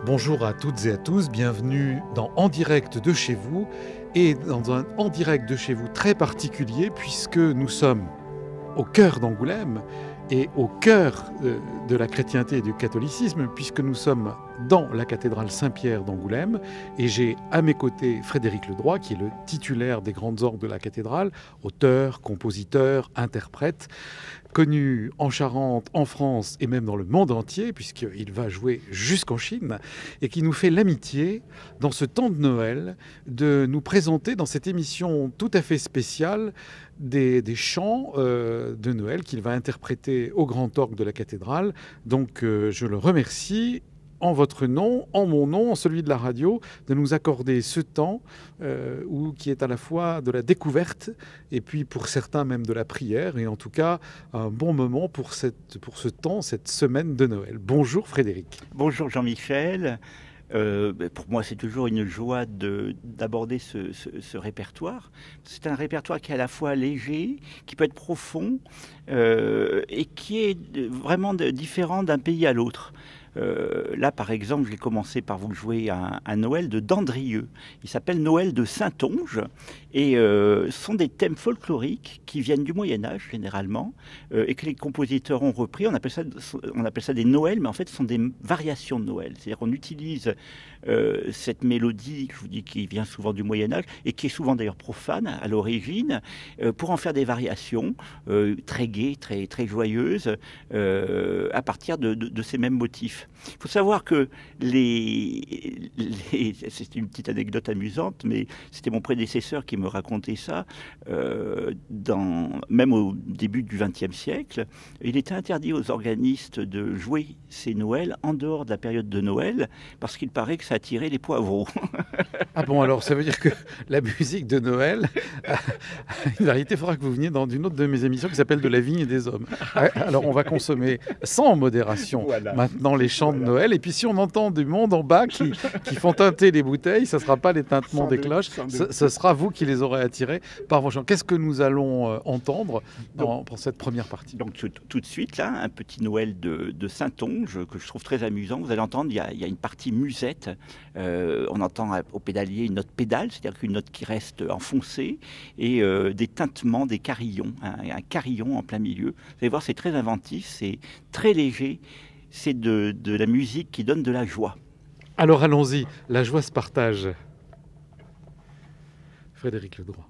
Bonjour à toutes et à tous, bienvenue dans En direct de chez vous et dans un En direct de chez vous très particulier puisque nous sommes au cœur d'Angoulême et au cœur de la chrétienté et du catholicisme puisque nous sommes dans la cathédrale Saint-Pierre d'Angoulême et j'ai à mes côtés Frédéric Ledroit qui est le titulaire des grandes orgues de la cathédrale, auteur, compositeur, interprète, connu en Charente, en France et même dans le monde entier, puisqu'il va jouer jusqu'en Chine, et qui nous fait l'amitié, dans ce temps de Noël, de nous présenter dans cette émission tout à fait spéciale des chants de Noël qu'il va interpréter au grand orgue de la cathédrale. Donc je le remercie en votre nom, en mon nom, en celui de la radio, de nous accorder ce temps qui est à la fois de la découverte et puis pour certains même de la prière, et en tout cas un bon moment pour ce temps, cette semaine de Noël. Bonjour Frédéric. Bonjour Jean-Michel. Pour moi, c'est toujours une joie d'aborder ce répertoire. C'est un répertoire qui est à la fois léger, qui peut être profond et qui est vraiment différent d'un pays à l'autre. Là, par exemple, je vais commencer par vous jouer un Noël de Dandrieux. Il s'appelle Noël de Saintonge et ce sont des thèmes folkloriques qui viennent du Moyen-Âge généralement et que les compositeurs ont repris. On appelle ça des Noëls, mais en fait, ce sont des variations de Noël. C'est-à-dire qu'on utilise cette mélodie, je vous dis, qui vient souvent du Moyen-Âge et qui est souvent d'ailleurs profane à l'origine, pour en faire des variations très gaies, très joyeuses, à partir de ces mêmes motifs. Il faut savoir que c'est une petite anecdote amusante, mais c'était mon prédécesseur qui me racontait ça, même au début du XXe siècle. Il était interdit aux organistes de jouer ces Noëls en dehors de la période de Noël, parce qu'il paraît que ça attirait les poivreaux. Ah bon, alors ça veut dire que la musique de Noël a une variété. Il faudra que vous veniez dans une autre de mes émissions qui s'appelle De la vigne et des hommes. Alors on va consommer sans modération maintenant les chants de Noël. Et puis si on entend du monde en bas qui font teinter les bouteilles, ça ne sera pas les tintements des cloches, ce sera vous qui les aurez attirés par vos chants. Qu'est-ce que nous allons entendre pour cette première partie? Donc tout de suite, là, un petit Noël de Saintonge que je trouve très amusant. Vous allez entendre, il y a une partie musette. On entend au pédalier une note pédale, c'est-à-dire qu'une note qui reste enfoncée, et des tintements, des carillons, un carillon en plein milieu. Vous allez voir, c'est très inventif, c'est très léger. C'est de la musique qui donne de la joie. Alors allons-y, la joie se partage. Frédéric Ledroit.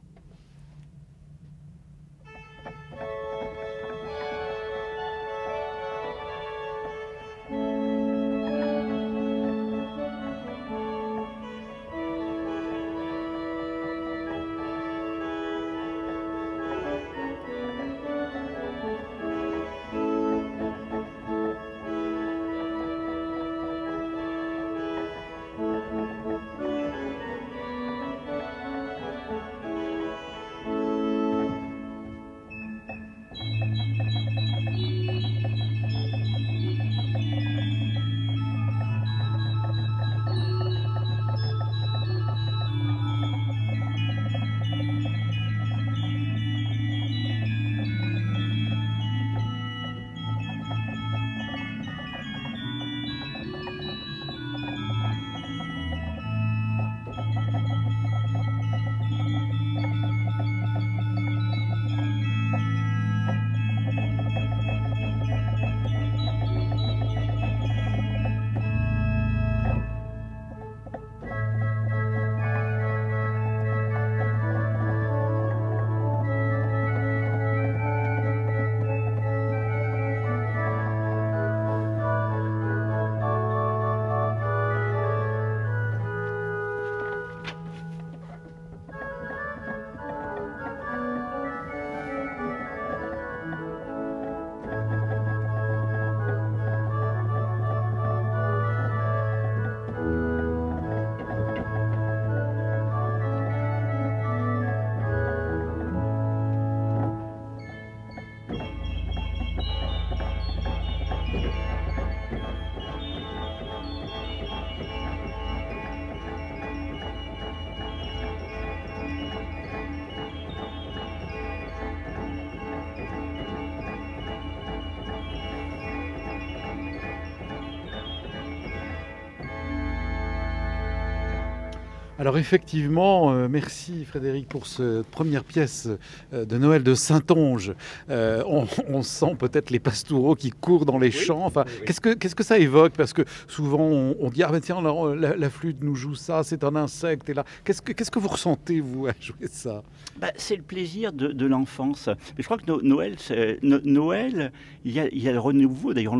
Alors effectivement, merci Frédéric pour cette première pièce de Noël de Saintonge. On sent peut-être les pastoureaux qui courent dans les champs. Enfin, Oui. qu'est-ce que ça évoque? Parce que souvent on dit ah ben tiens la flûte nous joue ça, c'est un insecte. Et là, qu'est-ce que vous ressentez vous à jouer ça? Bah, c'est le plaisir de l'enfance. Mais je crois que Noël, Noël, il y a le renouveau. D'ailleurs,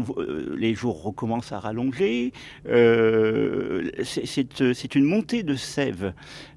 les jours recommencent à rallonger. C'est une montée de sève.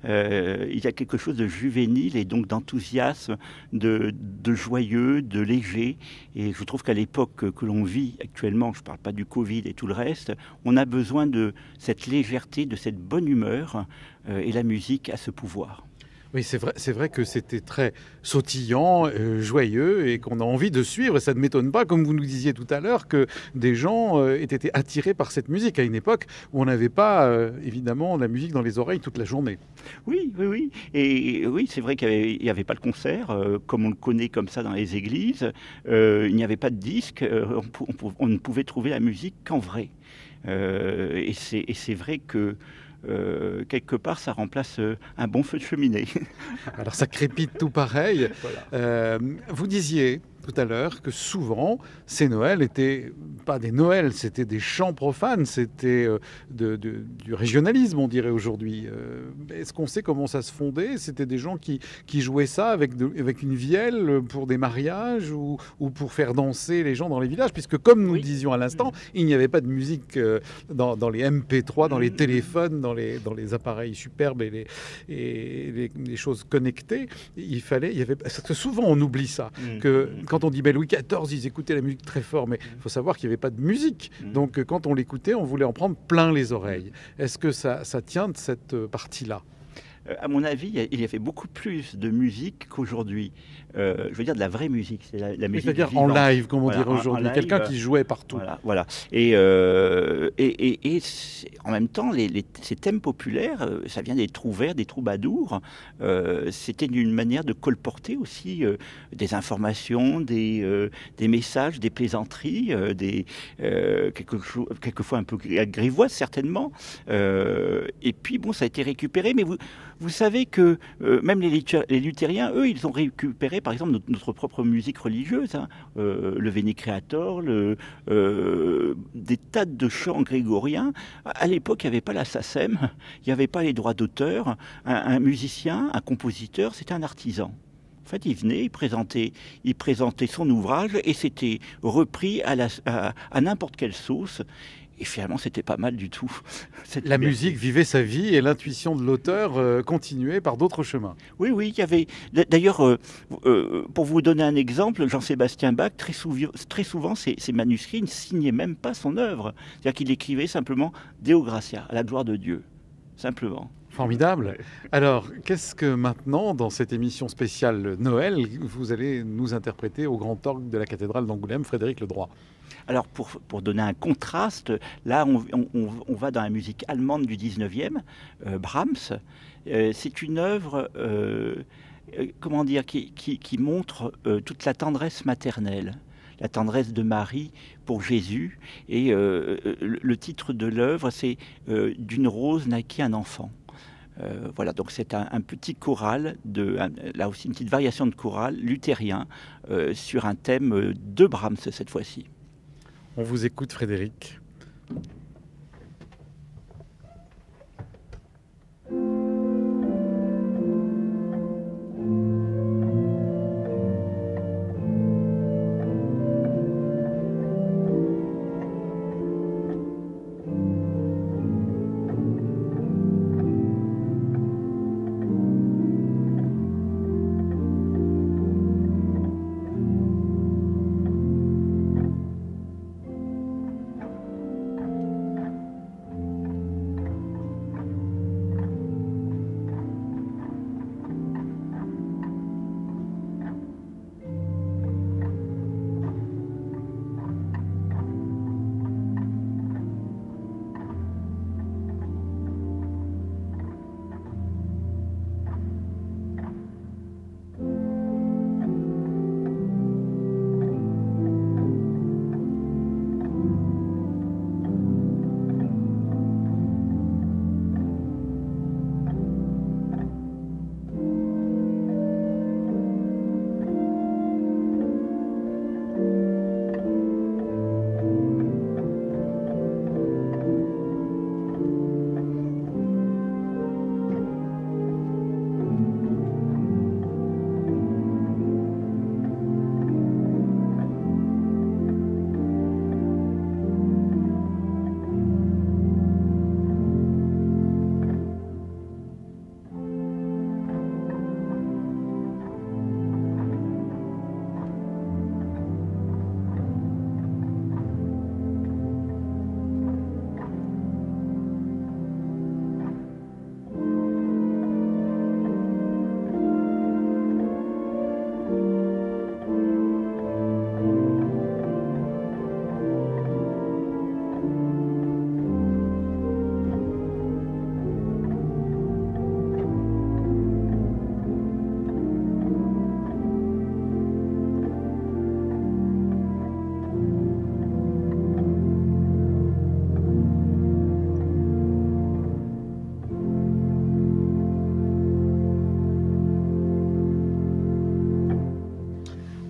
Il y a quelque chose de juvénile et donc d'enthousiasme, de joyeux, de léger. Et je trouve qu'à l'époque que l'on vit actuellement, je ne parle pas du Covid et tout le reste, on a besoin de cette légèreté, de cette bonne humeur. Et la musique a ce pouvoir. Oui, c'est vrai que c'était très sautillant, joyeux et qu'on a envie de suivre. Et ça ne m'étonne pas, comme vous nous disiez tout à l'heure, que des gens aient été attirés par cette musique à une époque où on n'avait pas, évidemment, la musique dans les oreilles toute la journée. Oui, oui, oui. Et oui, c'est vrai qu'il n'y avait pas le concert, comme on le connaît comme ça dans les églises. Il n'y avait pas de disque. On ne pouvait trouver la musique qu'en vrai. Et c'est vrai que quelque part, ça remplace un bon feu de cheminée. Alors ça crépite tout pareil. Voilà. Vous disiez tout à l'heure que souvent, ces Noëls étaient pas des Noëls, c'était des chants profanes, c'était du régionalisme, on dirait aujourd'hui. Est-ce qu'on sait comment ça se fondait? C'était des gens qui jouaient ça avec une vielle pour des mariages ou pour faire danser les gens dans les villages, puisque comme nous Oui. disions à l'instant, il n'y avait pas de musique dans les MP3, dans les téléphones, dans les appareils superbes et les choses connectées. Il y avait, parce que souvent on oublie ça, que quand on dit ben, Louis XIV, ils écoutaient la musique très fort, mais il faut savoir qu'il n'y avait pas de musique. Donc quand on l'écoutait, on voulait en prendre plein les oreilles. Est-ce que ça tient de cette partie-là? À mon avis, il y avait beaucoup plus de musique qu'aujourd'hui. Je veux dire de la vraie musique, c'est la musique C'est-à-dire en vivante. live, comme on Voilà, dirait aujourd'hui. Quelqu'un qui jouait partout. Voilà. Et en même temps, ces thèmes populaires, ça vient des trouvères, des troubadours. C'était une manière de colporter aussi des informations, des messages, des plaisanteries, quelquefois un peu grivoises certainement. Et puis bon, ça a été récupéré, mais vous savez que même les luthériens, eux, ils ont récupéré, par exemple, notre propre musique religieuse, hein, le Veni Creator, des tas de chants grégoriens. À l'époque, il n'y avait pas la SACEM, il n'y avait pas les droits d'auteur. Un musicien, un compositeur, c'était un artisan. En fait, il venait, il présentait son ouvrage et c'était repris à n'importe quelle sauce. Et finalement, c'était pas mal du tout. La musique vivait sa vie et l'intuition de l'auteur continuait par d'autres chemins. Oui, il y avait... D'ailleurs, pour vous donner un exemple, Jean-Sébastien Bach, très souvent, ses manuscrits ne signaient même pas son œuvre. C'est-à-dire qu'il écrivait simplement Deo Gratia, à la gloire de Dieu. Simplement. Formidable. Alors, qu'est-ce que maintenant, dans cette émission spéciale Noël, vous allez nous interpréter au grand orgue de la cathédrale d'Angoulême, Frédéric Ledroit? Alors, pour donner un contraste, là, on va dans la musique allemande du 19e, Brahms. C'est une œuvre, comment dire, qui montre toute la tendresse maternelle, la tendresse de Marie pour Jésus. Et le titre de l'œuvre, c'est « D'une rose naquit un enfant ». Voilà, donc c'est un petit choral, là aussi une petite variation de choral luthérien sur un thème de Brahms cette fois-ci. On vous écoute, Frédéric.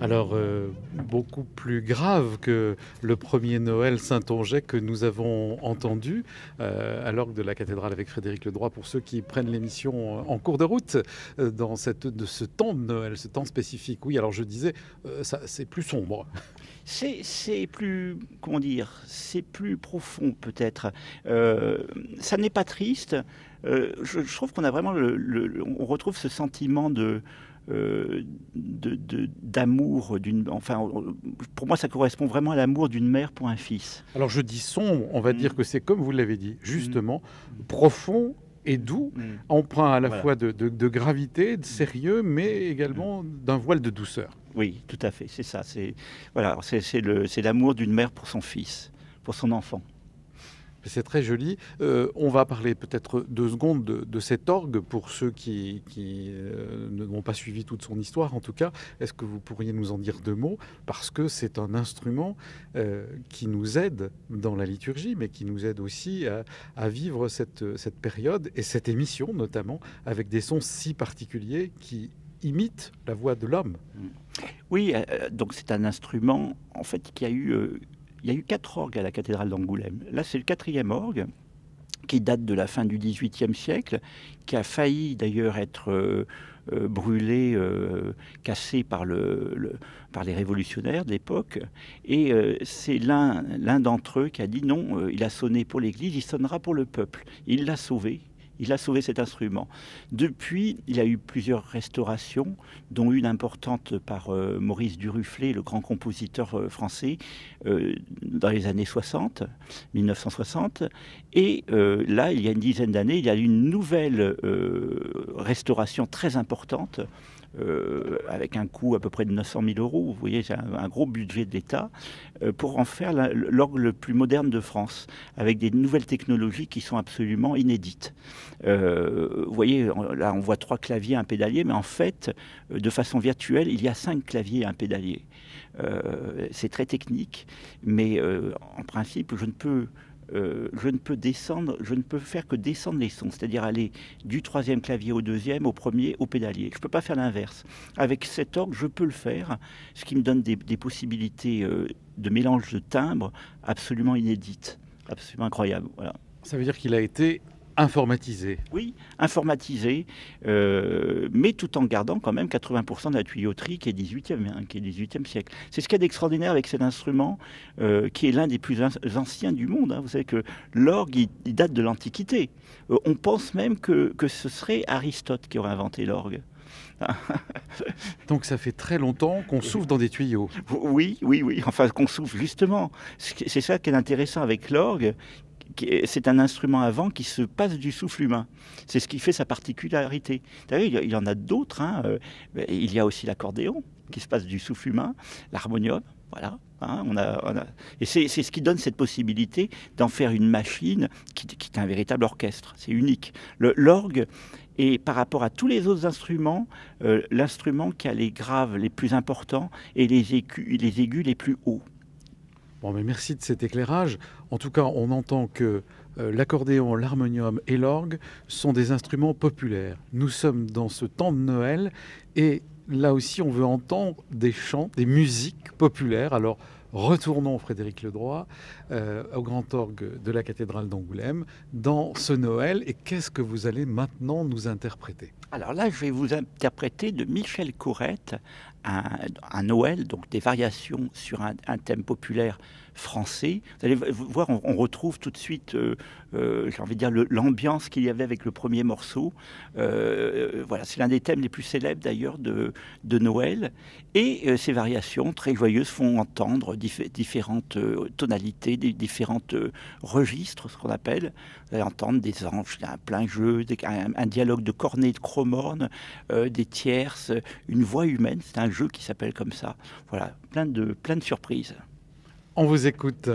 Alors, beaucoup plus grave que le premier Noël Saint-Onget que nous avons entendu à l'orgue de la cathédrale avec Frédéric Ledroit, pour ceux qui prennent l'émission en cours de route, dans ce temps de Noël, ce temps spécifique. Oui, alors je disais, c'est plus sombre. C'est plus, comment dire, c'est plus profond peut-être. Ça n'est pas triste. Je trouve qu'on a vraiment on retrouve ce sentiment d'amour enfin, pour moi ça correspond vraiment à l'amour d'une mère pour un fils. Alors je dis sombre, on va dire que c'est comme vous l'avez dit, justement, profond et doux, empreint à la fois de gravité, de sérieux, mais également d'un voile de douceur. Oui, tout à fait, c'est ça. Voilà, c'est l'amour d'une mère pour son fils, pour son enfant. C'est très joli. On va parler peut-être 2 secondes de cet orgue pour ceux qui n'ont pas suivi toute son histoire en tout cas. Est-ce que vous pourriez nous en dire 2 mots? Parce que c'est un instrument qui nous aide dans la liturgie, mais qui nous aide aussi à vivre cette période et cette émission notamment avec des sons si particuliers qui imitent la voix de l'homme. Oui, donc c'est un instrument en fait qui a eu... il y a eu 4 orgues à la cathédrale d'Angoulême. Là, c'est le 4e orgue qui date de la fin du XVIIIe siècle, qui a failli d'ailleurs être brûlé, cassé par les révolutionnaires de l'époque. Et c'est l'un d'entre eux qui a dit non, il a sonné pour l'Église, il sonnera pour le peuple. Il l'a sauvé. Il a sauvé cet instrument. Depuis, il y a eu plusieurs restaurations, dont une importante par Maurice Duruflé, le grand compositeur français, dans les années 60, 1960. Et là, il y a une dizaine d'années, il y a eu une nouvelle restauration très importante, avec un coût à peu près de 900 000 euros. Vous voyez, c'est un gros budget de l'État pour en faire l'orgue le plus moderne de France, avec des nouvelles technologies qui sont absolument inédites. Vous voyez, là, on voit 3 claviers et un pédalier, mais en fait, de façon virtuelle, il y a 5 claviers et un pédalier. C'est très technique, mais en principe, je ne peux faire que descendre les sons, c'est-à-dire aller du 3e clavier au 2e, au 1er, au pédalier. Je ne peux pas faire l'inverse. Avec cet orgue, je peux le faire, ce qui me donne des possibilités de mélange de timbres absolument inédites, absolument incroyables. Voilà. Ça veut dire qu'il a été informatisé. Oui, informatisé, mais tout en gardant quand même 80% de la tuyauterie qui est 18e siècle. C'est ce qu'il y a d'extraordinaire avec cet instrument, qui est l'un des plus anciens du monde. Vous savez que l'orgue, il date de l'Antiquité. On pense même que ce serait Aristote qui aurait inventé l'orgue. Donc ça fait très longtemps qu'on souffle dans des tuyaux. Oui, enfin qu'on souffle justement. C'est ça qui est intéressant avec l'orgue. C'est un instrument à vent qui se passe du souffle humain. C'est ce qui fait sa particularité. Il y en a d'autres. Il y a aussi l'accordéon qui se passe du souffle humain, l'harmonium. Voilà. Et c'est ce qui donne cette possibilité d'en faire une machine qui est un véritable orchestre. C'est unique. L'orgue est, par rapport à tous les autres instruments, l'instrument qui a les graves les plus importants et les aigus les plus hauts. Bon, mais merci de cet éclairage. En tout cas, on entend que l'accordéon, l'harmonium et l'orgue sont des instruments populaires. Nous sommes dans ce temps de Noël et là aussi, on veut entendre des chants, des musiques populaires. Alors, retournons, Frédéric Ledroit, au grand orgue de la cathédrale d'Angoulême, dans ce Noël. Et qu'est-ce que vous allez maintenant nous interpréter? Alors là, je vais vous interpréter de Michel Corrette un Noël, donc des variations sur un thème populaire français. Vous allez voir, on retrouve tout de suite, j'ai envie de dire, l'ambiance qu'il y avait avec le premier morceau. Voilà, c'est l'un des thèmes les plus célèbres d'ailleurs de Noël. Et ces variations très joyeuses font entendre différentes tonalités, différentes registres, ce qu'on appelle. Vous allez entendre des anges, un plein jeu, un dialogue de cornets, de chromornes, des tierces, une voix humaine. C'est un jeu qui s'appelle comme ça. Voilà, plein de surprises. On vous écoute.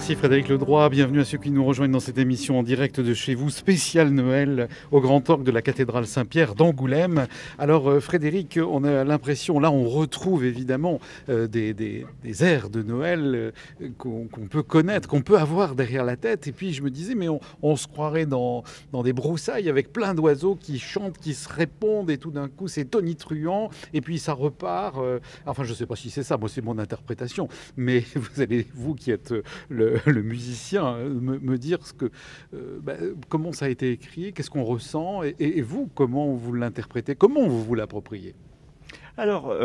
Merci Frédéric Ledroit, bienvenue à ceux qui nous rejoignent dans cette émission en direct de chez vous, spécial Noël au Grand Orgue de la cathédrale Saint-Pierre d'Angoulême. Alors Frédéric, on a l'impression, là on retrouve évidemment des airs de Noël qu'on peut connaître, qu'on peut avoir derrière la tête. Et puis je me disais, mais on se croirait dans des broussailles avec plein d'oiseaux qui chantent, qui se répondent et tout d'un coup c'est tonitruant et puis ça repart. Enfin je ne sais pas si c'est ça, moi c'est mon interprétation, mais vous allez, vous qui êtes le musicien, me dire comment ça a été écrit, qu'est-ce qu'on ressent, et vous, comment vous l'interprétez, comment vous vous l'appropriez? Alors,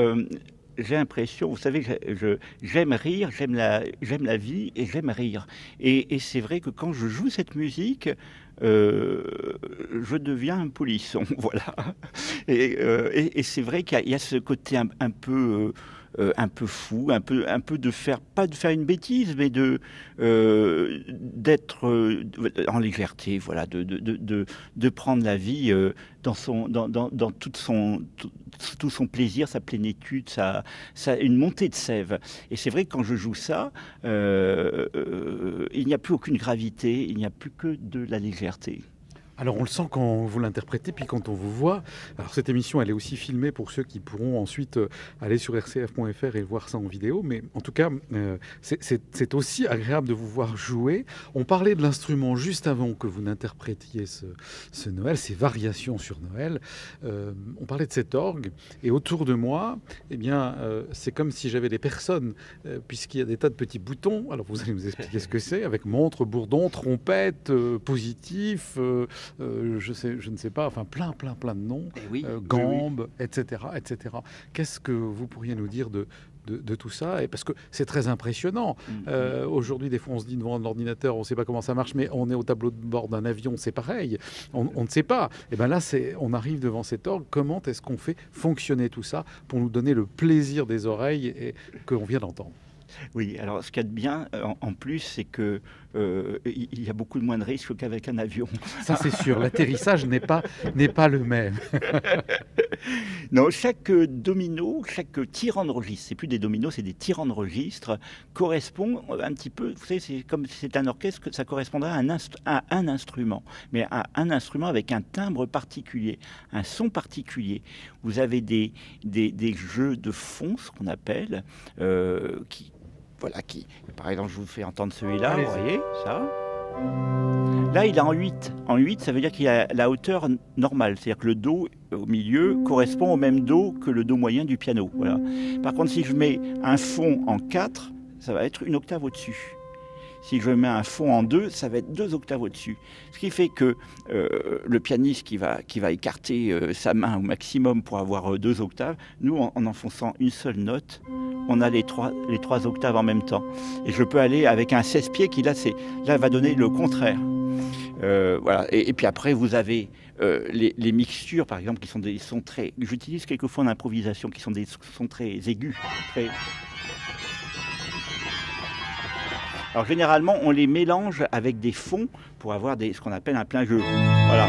j'ai l'impression, vous savez, j'aime rire, j'aime la vie et j'aime rire. Et c'est vrai que quand je joue cette musique, je deviens un polisson, voilà. Et c'est vrai qu'il y a ce côté un peu fou, un peu de faire, pas de faire une bêtise, mais d'être en légèreté, voilà, de prendre la vie dans tout son plaisir, sa plénitude, une montée de sève. Et c'est vrai que quand je joue ça, il n'y a plus aucune gravité, il n'y a plus que de la légèreté. Alors on le sent quand vous l'interprétez, puis quand on vous voit. Alors cette émission, elle est aussi filmée pour ceux qui pourront ensuite aller sur rcf.fr et voir ça en vidéo. Mais en tout cas, c'est aussi agréable de vous voir jouer. On parlait de l'instrument juste avant que vous n'interprétiez ce Noël, ces variations sur Noël. On parlait de cet orgue. Et autour de moi, eh bien, c'est comme si j'avais des personnes, puisqu'il y a des tas de petits boutons. Alors vous allez nous expliquer ce que c'est, avec montre, bourdon, trompette, positif... je ne sais pas, enfin plein de noms, oui, gambes, oui. etc. Qu'est-ce que vous pourriez nous dire de tout ça? Et parce que c'est très impressionnant. Aujourd'hui, des fois, on se dit devant l'ordinateur, on ne sait pas comment ça marche, mais on est au tableau de bord d'un avion, c'est pareil. On ne sait pas. Et bien là, on arrive devant cet orgue. Comment est-ce qu'on fait fonctionner tout ça pour nous donner le plaisir des oreilles et qu'on vient d'entendre? Oui, alors ce qu'il y a de bien en plus, c'est que il y a beaucoup de moins de risques qu'avec un avion. Ça c'est sûr, l'atterrissage n'est pas le même. Non, chaque domino, chaque tirant de registre, c'est plus des dominos, c'est des tirants de registre, correspond un petit peu, vous savez, c'est comme si c'était un orchestre, que ça correspondrait à un instrument, mais à un instrument avec un timbre particulier, un son particulier. Vous avez des jeux de fond, ce qu'on appelle, qui, par exemple, je vous fais entendre celui-là, vous voyez, ça. Là, il est en 8. En 8, ça veut dire qu'il a la hauteur normale. C'est-à-dire que le Do au milieu correspond au même Do que le Do moyen du piano. Voilà. Par contre, si je mets un fond en 4, ça va être une octave au-dessus. Si je mets un fond en 2, ça va être 2 octaves au-dessus. Ce qui fait que le pianiste qui va écarter sa main au maximum pour avoir 2 octaves, nous, en enfonçant une seule note, on a les trois octaves en même temps. Et je peux aller avec un 16 pieds qui, là, va donner le contraire. Voilà. Et puis après, vous avez les mixtures, par exemple, qui sont des sons très... J'utilise quelquefois en improvisation, qui sont des sons très aigus, très... Alors généralement, on les mélange avec des fonds pour avoir ce qu'on appelle un plein jeu. Voilà.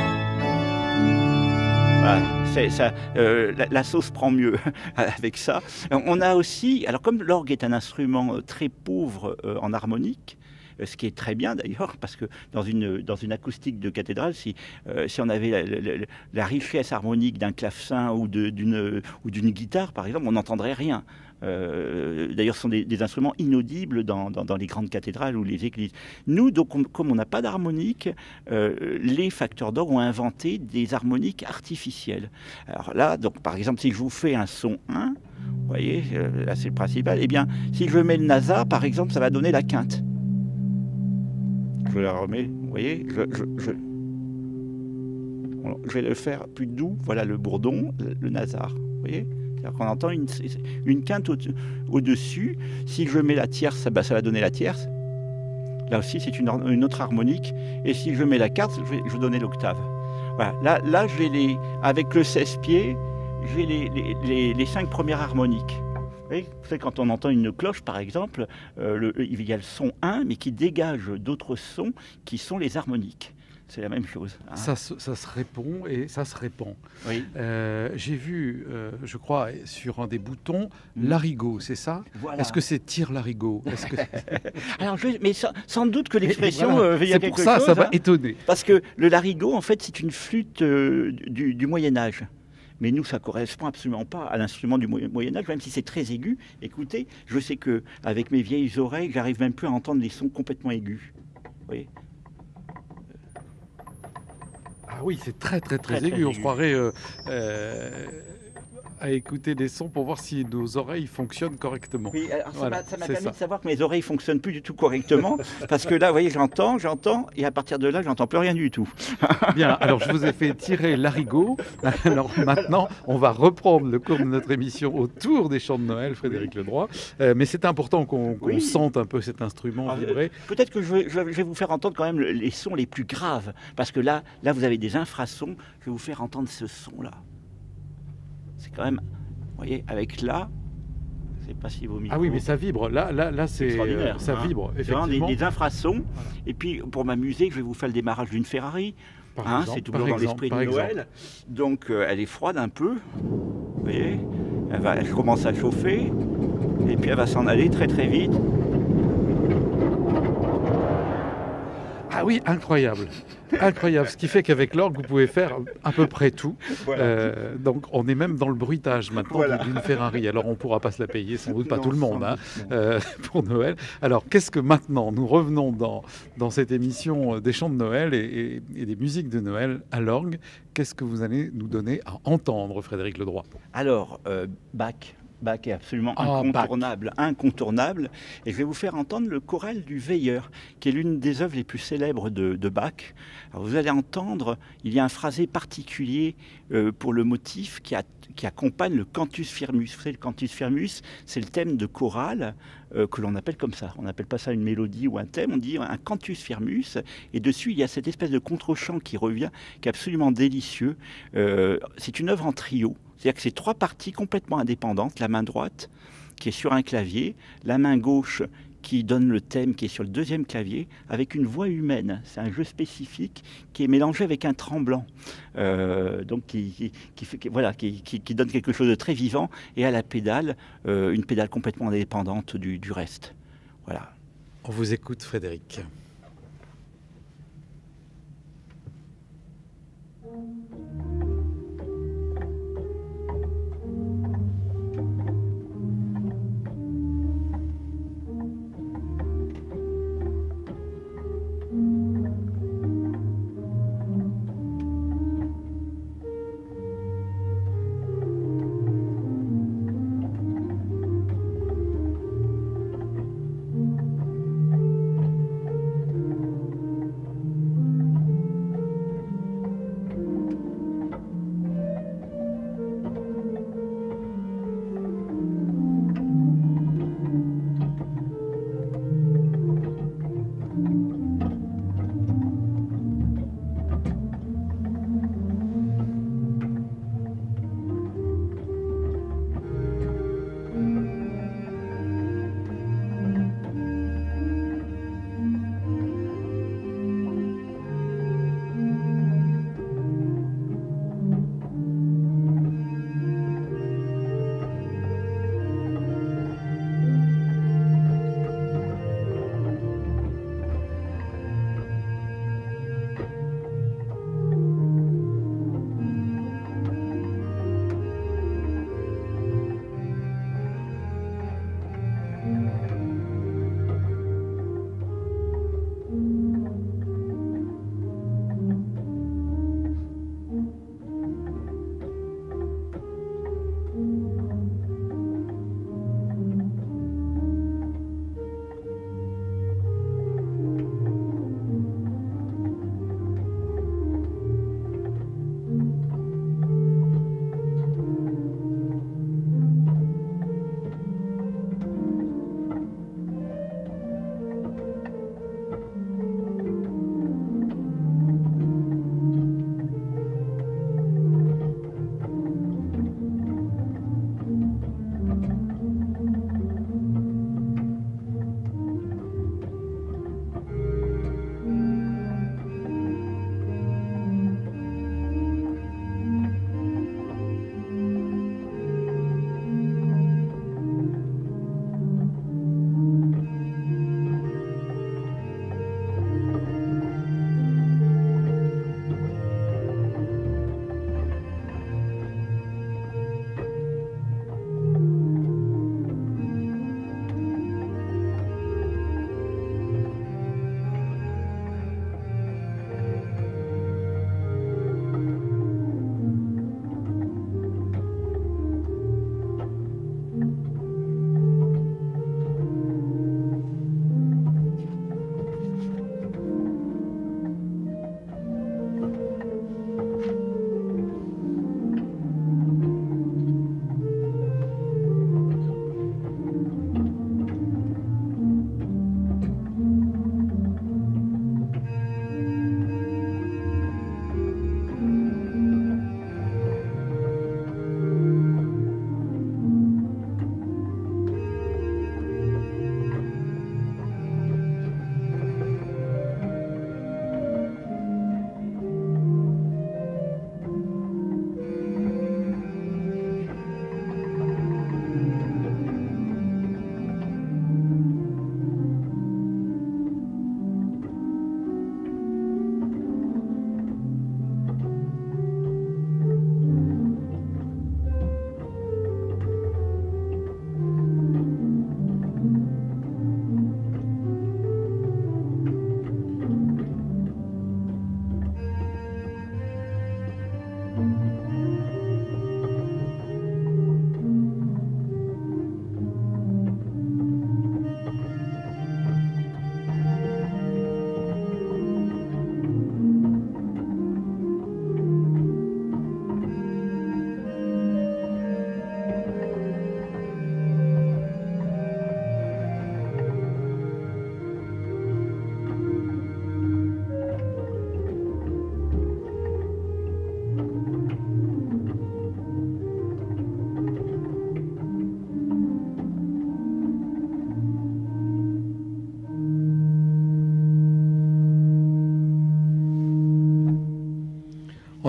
La sauce prend mieux avec ça. On a aussi, alors comme l'orgue est un instrument très pauvre en harmonique, ce qui est très bien d'ailleurs, parce que dans une acoustique de cathédrale, si on avait la richesse harmonique d'un clavecin ou d'une guitare, par exemple, on n'entendrait rien. D'ailleurs, ce sont des instruments inaudibles dans les grandes cathédrales ou les églises. Nous, donc, comme on n'a pas d'harmonique, les facteurs d'orgue ont inventé des harmoniques artificielles. Alors là, donc, par exemple, si je vous fais un son 1, vous voyez, là c'est le principal, eh bien, si je mets le nasa, par exemple, ça va donner la quinte. Je la remets, vous voyez, je vais le faire plus doux, voilà le bourdon, le nasard, vous voyez. C'est-à-dire qu'on entend une quinte au-dessus. Si je mets la tierce, ça va donner la tierce. Là aussi, c'est une autre harmonique. Et si je mets la quarte, je vais donner l'octave. Voilà. Là, avec le 16 pieds, j'ai les 5 premières harmoniques. Vous savez, quand on entend une cloche, par exemple, il y a le son 1, mais qui dégage d'autres sons qui sont les harmoniques. c'est la même chose. Hein. Ça se répond et ça se répand. Oui. J'ai vu, je crois, sur un des boutons, l'arigot, c'est ça? Voilà. Est-ce que c'est tire l'arigot? Que... Alors, mais sans doute que l'expression voilà. veut dire quelque chose. C'est pour ça, ça m'a hein, étonné. Parce que le larigot, en fait, c'est une flûte du Moyen-Âge. Mais nous, ça ne correspond absolument pas à l'instrument du Moyen-Âge, même si c'est très aigu. Écoutez, je sais qu'avec mes vieilles oreilles, j'arrive même plus à entendre les sons complètement aigus. Vous voyez? Ah oui, c'est très aigu. On se croirait à écouter des sons pour voir si nos oreilles fonctionnent correctement. Oui, alors voilà, ça m'a permis de savoir que mes oreilles ne fonctionnent plus du tout correctement, parce que là, vous voyez, j'entends, et à partir de là, j'entends plus rien du tout. Bien, alors je vous ai fait tirer l'arigot. Alors maintenant, on va reprendre le cours de notre émission autour des chants de Noël, Frédéric Ledroit. Mais c'est important qu'on sente un peu cet instrument vibrer. Peut-être que je vais vous faire entendre quand même les sons les plus graves, parce que là, vous avez des infrasons. Je vais vous faire entendre ce son-là. C'est quand même, vous voyez, avec là, je ne sais pas si vos micros... Ah oui, mais ça vibre. Là c'est ça vibre, effectivement. C'est vraiment des infrasons. Voilà. Et puis, pour m'amuser, je vais vous faire le démarrage d'une Ferrari. C'est toujours dans l'esprit de Noël. Donc, elle est froide un peu. Vous voyez, elle commence à chauffer. Et puis, elle va s'en aller très vite. Ah oui, incroyable. Incroyable. Ce qui fait qu'avec l'orgue, vous pouvez faire à peu près tout. Voilà. Donc, on est même dans le bruitage maintenant d'une Ferrari. Alors, on ne pourra pas se la payer, sans doute pas tout le monde, pour Noël. Alors, qu'est-ce que maintenant, nous revenons dans cette émission des chants de Noël et des musiques de Noël à l'orgue. Qu'est-ce que vous allez nous donner à entendre, Frédéric Ledroit? Alors, Bach. Bach est absolument incontournable. Et je vais vous faire entendre le choral du Veilleur, qui est l'une des œuvres les plus célèbres de Bach. Alors vous allez entendre, il y a un phrasé particulier pour le motif qui accompagne le cantus firmus. Vous savez, le cantus firmus, c'est le thème de chorale que l'on appelle comme ça. On n'appelle pas ça une mélodie ou un thème, on dit un cantus firmus. Et dessus, il y a cette espèce de contre-chant qui revient, qui est absolument délicieux. C'est une œuvre en trio. C'est-à-dire que c'est 3 parties complètement indépendantes. La main droite qui est sur un clavier, la main gauche qui donne le thème qui est sur le 2e clavier, avec une voix humaine. C'est un jeu spécifique qui est mélangé avec un tremblant, donc qui donne quelque chose de très vivant, et à la pédale, une pédale complètement indépendante du reste. Voilà. On vous écoute, Frédéric.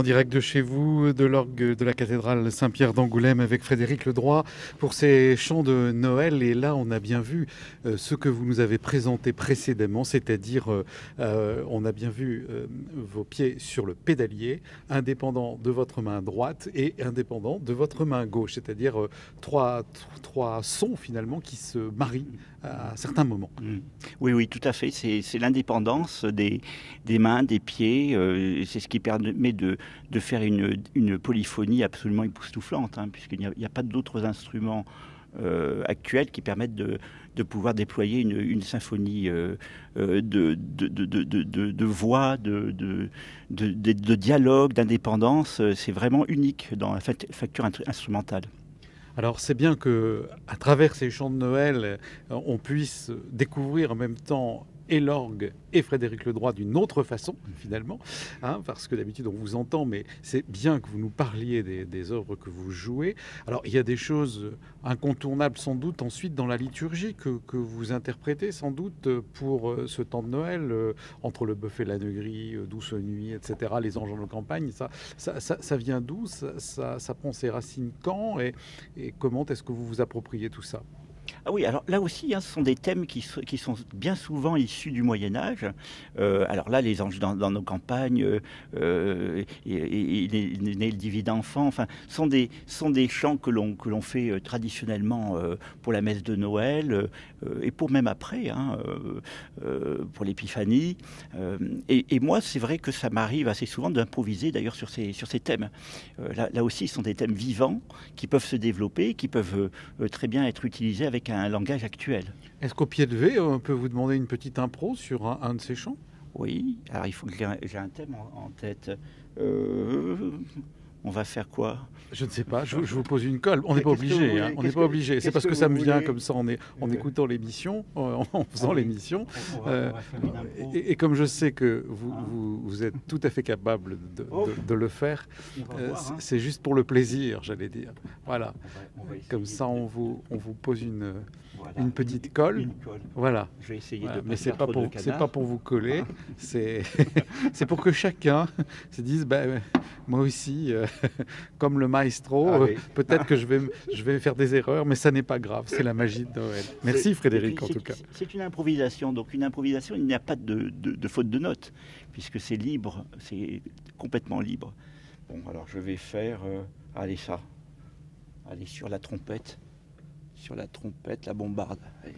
En direct de chez vous, de l'orgue de la cathédrale Saint-Pierre d'Angoulême avec Frédéric Ledroit pour ces chants de Noël. Et là, on a bien vu ce que vous nous avez présenté précédemment, c'est-à-dire on a bien vu vos pieds sur le pédalier, indépendant de votre main droite et indépendant de votre main gauche, c'est-à-dire trois sons finalement qui se marient à certains moments. Oui, oui, tout à fait. C'est l'indépendance des mains, des pieds. C'est ce qui permet de faire une polyphonie absolument époustouflante, hein, puisqu'il n'y a pas d'autres instruments actuels qui permettent de pouvoir déployer une symphonie de voix, de dialogue, d'indépendance. C'est vraiment unique dans la facture instrumentale. Alors c'est bien que, à travers ces chants de Noël, on puisse découvrir en même temps et l'orgue et Frédéric Ledroit d'une autre façon, finalement, hein, parce que d'habitude on vous entend, mais c'est bien que vous nous parliez des œuvres que vous jouez. Alors il y a des choses incontournables sans doute ensuite dans la liturgie que vous interprétez sans doute pour ce temps de Noël, entre le bœuf et l'ânegrie, Douce nuit, etc., les anges en nos campagnes, ça vient d'où, ça prend ses racines quand, et comment est-ce que vous vous appropriez tout ça? Ah oui, alors là aussi, hein, ce sont des thèmes qui sont bien souvent issus du Moyen-Âge. Alors là, les anges dans nos campagnes, il est né le divin enfant, enfin, sont des chants que l'on fait traditionnellement pour la messe de Noël et pour même après, hein, pour l'épiphanie. Et moi, c'est vrai que ça m'arrive assez souvent d'improviser d'ailleurs sur ces thèmes. Là aussi, ce sont des thèmes vivants qui peuvent se développer, qui peuvent très bien être utilisés avec un langage actuel. Est-ce qu'au pied levé, on peut vous demander une petite impro sur un de ces chants? Oui, alors il faut que j'ai un thème en tête. On va faire quoi? Je ne sais pas, je vous pose une colle. On n'est pas obligé, hein, on n'est pas obligé. C'est parce que ça me vient comme ça en écoutant l'émission, en faisant l'émission. Et comme je sais que vous êtes tout à fait capable de le faire, c'est juste pour le plaisir, j'allais dire. Voilà. Comme ça, on vous pose une petite colle. Voilà. Je vais essayer de mais c'est pas pour vous coller, c'est pour que chacun se dise moi aussi, comme le maestro, peut-être que je vais faire des erreurs, mais ça n'est pas grave, c'est la magie de Noël. Merci Frédéric en tout cas. C'est une improvisation, donc une improvisation, il n'y a pas de faute de notes, puisque c'est libre, c'est complètement libre. Bon, alors je vais faire, allez sur la trompette, la bombarde. Allez.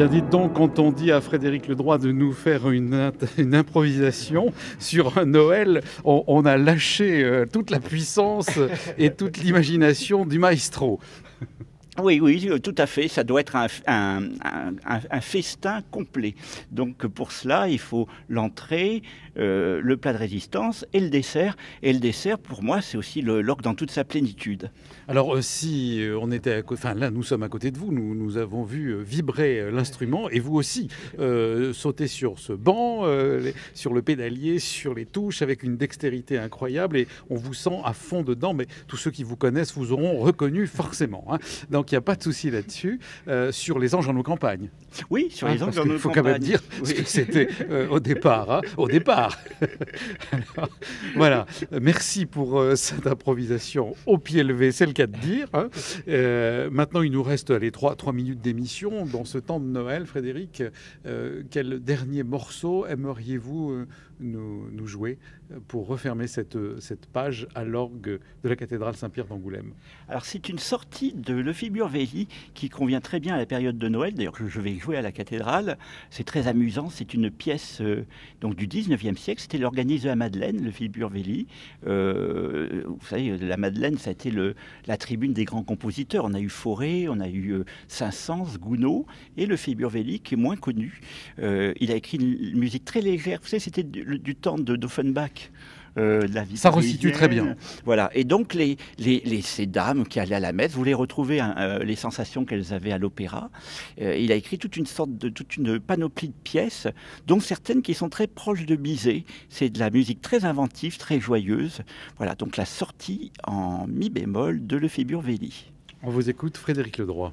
bien, dites donc, quand on dit à Frédéric Ledroit de nous faire une improvisation sur un Noël, on a lâché toute la puissance et toute l'imagination du maestro. Oui, oui, tout à fait. Ça doit être un festin complet. Donc pour cela, il faut l'entrée, le plat de résistance et le dessert. Et le dessert, pour moi, c'est aussi l'orgue dans toute sa plénitude. Alors si on était à côté, enfin là nous sommes à côté de vous, nous avons vu vibrer l'instrument et vous aussi sauter sur ce banc, sur le pédalier, sur les touches avec une dextérité incroyable et on vous sent à fond dedans. Mais tous ceux qui vous connaissent vous auront reconnu forcément. Hein. Donc il n'y a pas de souci là-dessus. Sur les anges dans nos campagnes. Oui, sur les anges dans nos campagnes. Il faut quand même dire ce que c'était au départ. Hein, au départ. Alors, voilà. Merci pour cette improvisation au pied levé, c'est le cas de dire. Hein. Maintenant, il nous reste les 3 minutes d'émission. Dans ce temps de Noël, Frédéric, quel dernier morceau aimeriez-vous nous jouer pour refermer cette page à l'orgue de la cathédrale Saint-Pierre d'Angoulême? Alors c'est une sortie de Lefebvre-Vély qui convient très bien à la période de Noël. D'ailleurs, je vais jouer à la cathédrale. C'est très amusant. C'est une pièce donc du 19e siècle. C'était l'organiste de la Madeleine, Lefebvre-Vély. Vous savez, la Madeleine, ça a été la tribune des grands compositeurs. On a eu Fauré, on a eu Saint-Saëns, Gounod et Lefebvre-Vély qui est moins connu. Il a écrit une musique très légère. Vous savez, c'était du temps d'Offenbach. La vie ça resitue très bien. Voilà. Et donc, ces dames qui allaient à la messe voulaient retrouver les sensations qu'elles avaient à l'opéra. Il a écrit toute une panoplie de pièces, dont certaines qui sont très proches de Bizet. C'est de la musique très inventive, très joyeuse. Voilà. Donc, la sortie en mi bémol de Lefebvre-Vély. On vous écoute, Frédéric Ledroit.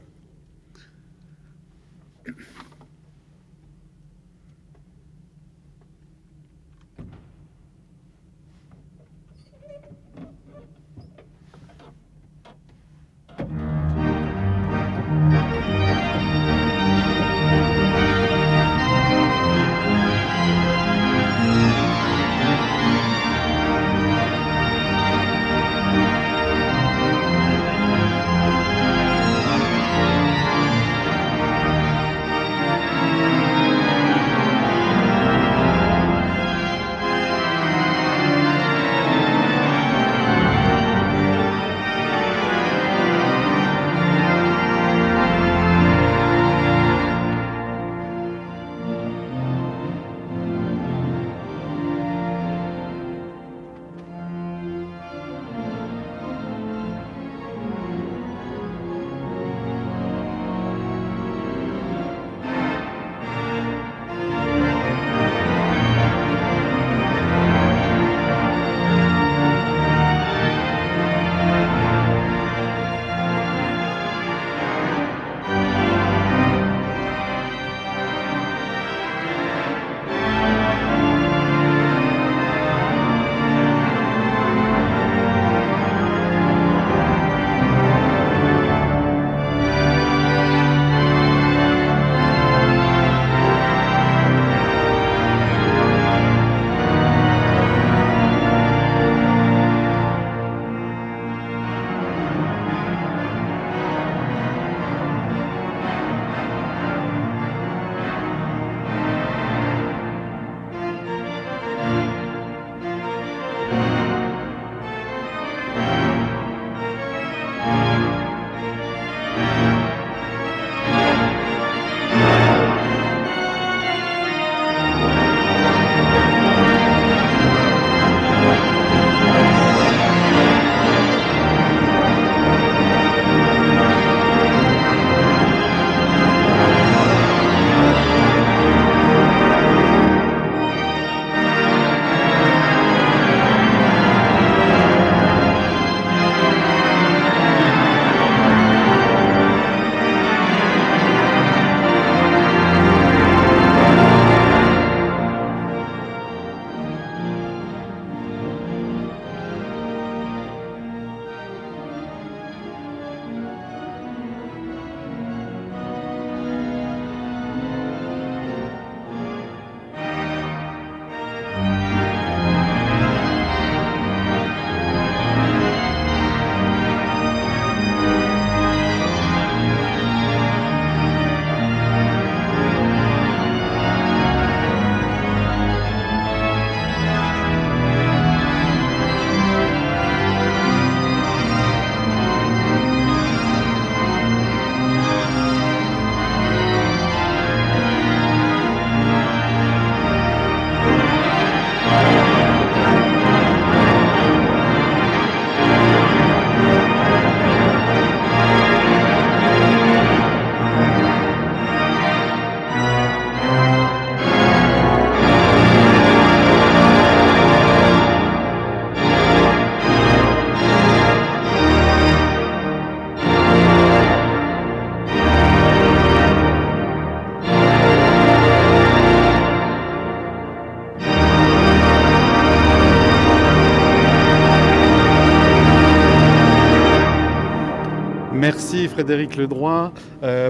Frédéric Ledroit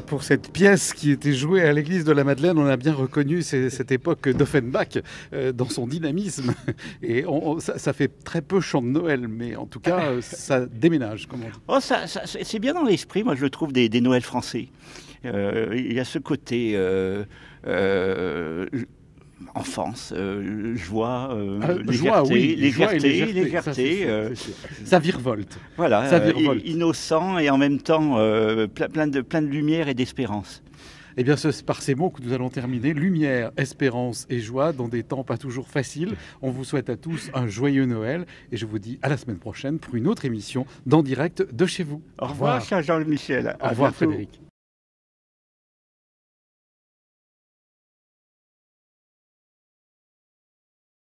pour cette pièce qui était jouée à l'église de la Madeleine. On a bien reconnu cette époque d'Offenbach dans son dynamisme. Et ça fait très peu chant de Noël, mais en tout cas, ça déménage, comme on dit. Oh, c'est bien dans l'esprit, moi je le trouve, des Noëls français. Il y a ce côté enfance, joie, légèreté. Ça virevolte. Voilà, ça virevolte. Innocent et en même temps plein de lumière et d'espérance. Eh bien, c'est par ces mots que nous allons terminer. Lumière, espérance et joie dans des temps pas toujours faciles. On vous souhaite à tous un joyeux Noël et je vous dis à la semaine prochaine pour une autre émission d'En Direct de chez vous. Au revoir, cher Jean-Michel. Au revoir, Frédéric.